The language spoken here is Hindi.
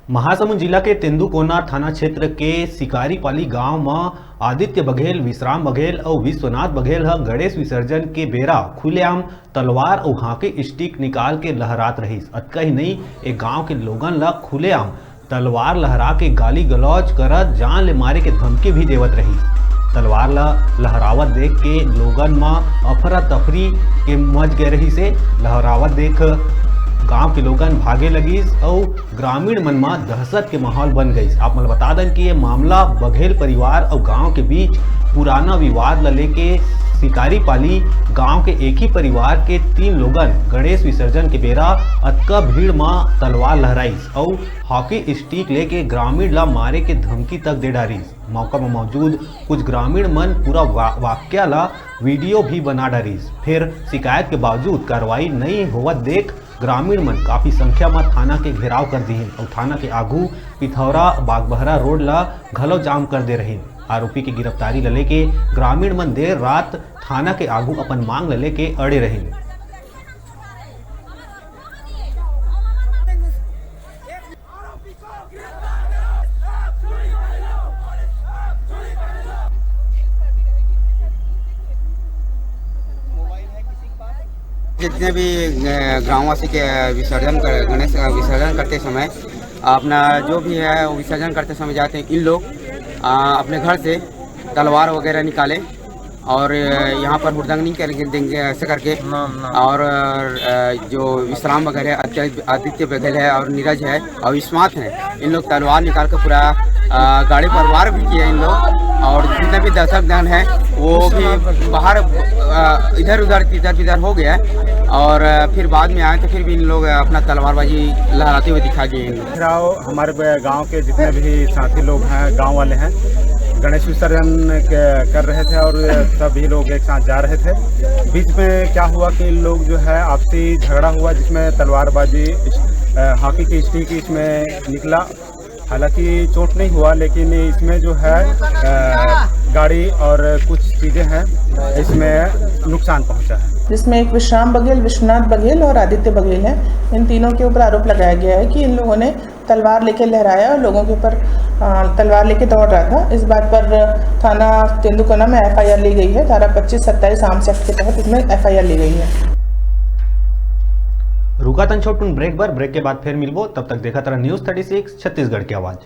महासमुंद जिला के तेंदुकोना थाना क्षेत्र के शिकारीपाली गांव में आदित्य बघेल, विश्राम बघेल और विश्वनाथ बघेल गणेश विसर्जन के बेरा खुलेआम तलवार और हॉकी स्टिक निकाल के लहरात रहीस। अतका ही नहीं, एक गांव के लोगन ला खुलेआम तलवार लहरा के गाली गलौज करत जान ले मारे के धमकी भी देवत रही। तलवार ला लहरावत देख के लोगन में अफरा तफरी के मच गए रही से लहरावत देख गांव के लोगन भागे लगिस और ग्रामीण मन में दहशत के माहौल बन गई। आप मन बता दें कि ये मामला बघेल परिवार और गांव के बीच पुराना विवाद ल लेके शिकारीपाली गांव के एक ही परिवार के 3 लोगन गणेश विसर्जन के बेरा अतका भीड़ में तलवार लहराइस और हॉकी स्टिक लेके ग्रामीण ला मारे के धमकी तक दे डारिस। मौका में मौजूद कुछ ग्रामीण मन पूरा वाक्या ला वीडियो भी बना डारिस। फिर शिकायत के बावजूद कार्रवाई नहीं होवत देख ग्रामीण मन काफ़ी संख्या में थाना के घेराव कर दी और थाना के आगू पिथौरा बागबहरा रोड ला घलो जाम कर दे रही। आरोपी की गिरफ्तारी ल लेके ग्रामीण मन देर रात थाना के आगू अपन मांग ल लेके अड़े रही। जितने भी ग्रामवासी के गणेश विसर्जन करते समय अपना जो भी है वो विसर्जन करते समय जाते हैं, इन लोग अपने घर से तलवार वगैरह निकाले और यहाँ पर हुड़दंगनी देंगे ऐसे करके। और जो विश्राम वगैरह आदित्य बघेल है और नीरज है और विश्वनाथ है, इन लोग तलवार निकाल कर पूरा गाड़ी पर वार भी किए इन लोग। और जितने भी दर्शक गण है वो भी बाहर इधर उधर हो गया और फिर बाद में आए तो फिर भी इन लोग अपना तलवारबाजी लहराते हुए दिखा दिए। इन लोग हमारे गांव के जितने भी साथी लोग हैं, गांव वाले हैं, गणेश विसर्जन कर रहे थे और सभी लोग एक साथ जा रहे थे। बीच में क्या हुआ कि इन लोग जो है आपसी झगड़ा हुआ जिसमें तलवारबाजी हॉकी की स्टिक इसमें निकला। हालांकि चोट नहीं हुआ, लेकिन इसमें जो है गाड़ी और कुछ चीज़ें हैं इसमें नुकसान पहुंचा है। जिसमें एक विश्राम बघेल, विश्वनाथ बघेल और आदित्य बघेल हैं। इन तीनों के ऊपर आरोप लगाया गया है कि इन लोगों ने तलवार लेके लहराया और लोगों के ऊपर तलवार लेके दौड़ रहा था। इस बात पर थाना तेंदुकोना में FIR ली गई है। धारा 25-27 आर्म्स एक्ट के तहत इसमें FIR ली गई है। रुका तन छोटून ब्रेक के बाद फिर मिलबो। तब तक देखा तरह न्यूज़ 36 छत्तीसगढ़ की आवाज़।